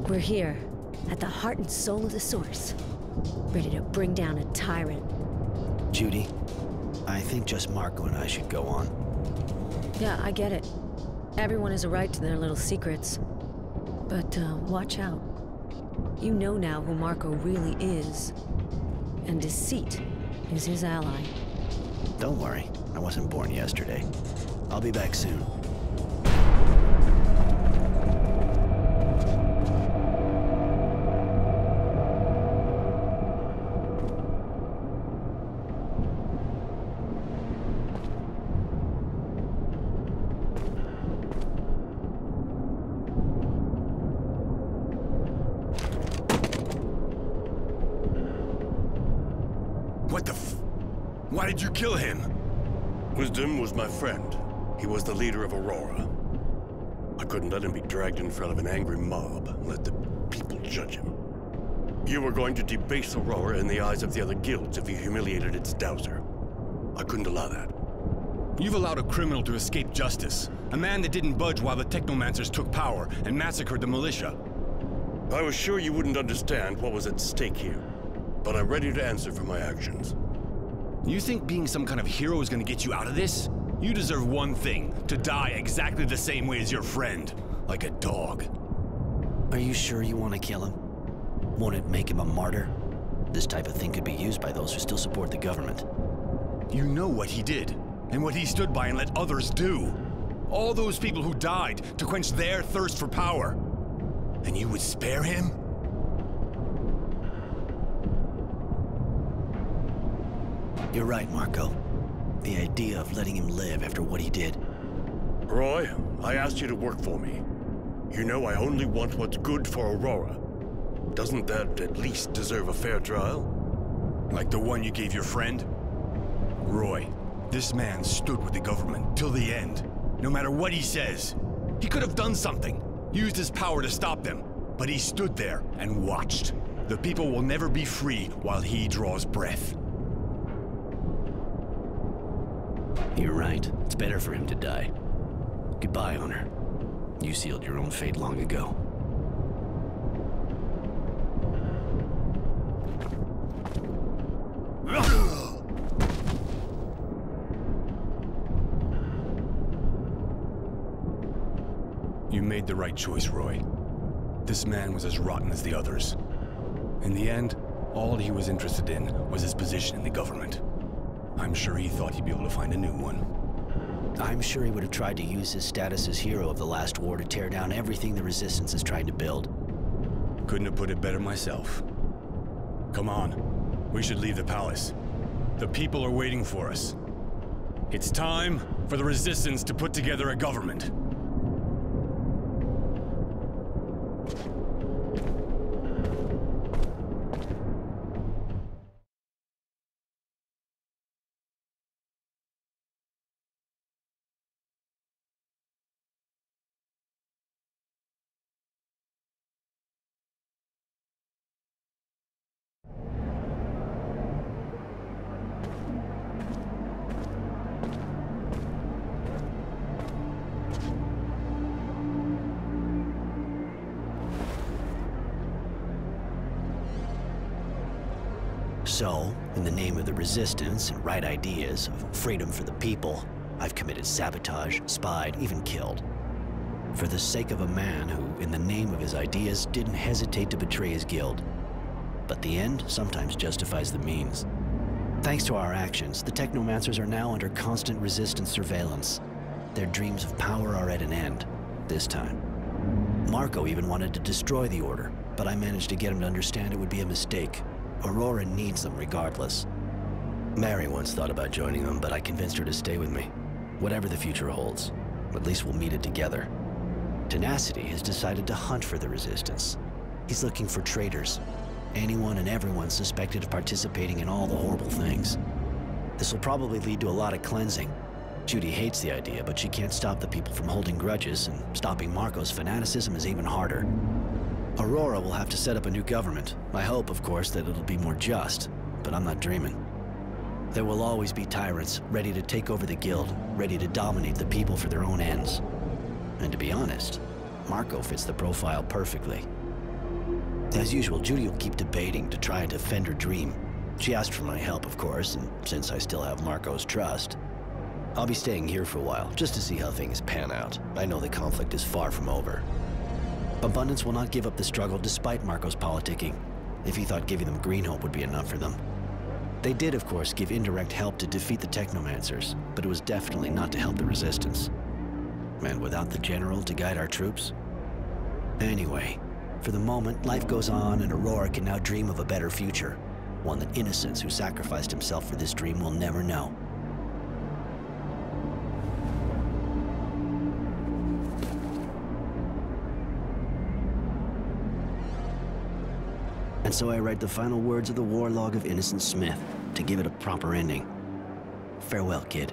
We're here, at the heart and soul of the Source. Ready to bring down a tyrant. Judy, I think just Marco and I should go on. Yeah, I get it. Everyone has a right to their little secrets. But, watch out. You know now who Marco really is. And deceit is his ally. Don't worry, I wasn't born yesterday. I'll be back soon. Why did you kill him? Wisdom was my friend. He was the leader of Aurora. I couldn't let him be dragged in front of an angry mob and let the people judge him. You were going to debase Aurora in the eyes of the other guilds if you humiliated its dowser. I couldn't allow that. You've allowed a criminal to escape justice. A man that didn't budge while the Technomancers took power and massacred the militia. I was sure you wouldn't understand what was at stake here, but I'm ready to answer for my actions. You think being some kind of hero is gonna get you out of this? You deserve one thing, to die exactly the same way as your friend. Like a dog. Are you sure you want to kill him? Won't it make him a martyr? This type of thing could be used by those who still support the government. You know what he did, and what he stood by and let others do. All those people who died to quench their thirst for power. And you would spare him? You're right, Marco. The idea of letting him live after what he did. Roy, I asked you to work for me. You know I only want what's good for Aurora. Doesn't that at least deserve a fair trial? Like the one you gave your friend? Roy, this man stood with the government till the end. No matter what he says. He could have done something. Used his power to stop them. But he stood there and watched. The people will never be free while he draws breath. You're right. It's better for him to die. Goodbye, Honor. You sealed your own fate long ago. You made the right choice, Roy. This man was as rotten as the others. In the end, all he was interested in was his position in the government. I'm sure he thought he'd be able to find a new one. I'm sure he would have tried to use his status as hero of the last war to tear down everything the Resistance is trying to build. Couldn't have put it better myself. Come on, we should leave the palace. The people are waiting for us. It's time for the Resistance to put together a government. So, in the name of the Resistance and right ideas of freedom for the people, I've committed sabotage, spied, even killed. For the sake of a man who, in the name of his ideas, didn't hesitate to betray his guild. But the end sometimes justifies the means. Thanks to our actions, the Technomancers are now under constant Resistance surveillance. Their dreams of power are at an end, this time. Marco even wanted to destroy the Order, but I managed to get him to understand it would be a mistake. Aurora needs them regardless. Mary once thought about joining them, but I convinced her to stay with me. Whatever the future holds, at least we'll meet it together. Tenacity has decided to hunt for the Resistance. He's looking for traitors. Anyone and everyone suspected of participating in all the horrible things. This will probably lead to a lot of cleansing. Judy hates the idea, but she can't stop the people from holding grudges, and stopping Marco's fanaticism is even harder. Aurora will have to set up a new government. I hope, of course, that it'll be more just, but I'm not dreaming. There will always be tyrants, ready to take over the guild, ready to dominate the people for their own ends. And to be honest, Marco fits the profile perfectly. As usual, Judy will keep debating to try and defend her dream. She asked for my help, of course, and since I still have Marco's trust, I'll be staying here for a while, just to see how things pan out. I know the conflict is far from over. Abundance will not give up the struggle despite Marco's politicking, if he thought giving them Green Hope would be enough for them. They did, of course, give indirect help to defeat the Technomancers, but it was definitely not to help the Resistance. And without the General to guide our troops? Anyway, for the moment, life goes on and Aurora can now dream of a better future. One that Innocence, who sacrificed himself for this dream, will never know. And so I write the final words of the war log of Innocent Smith to give it a proper ending. Farewell, kid.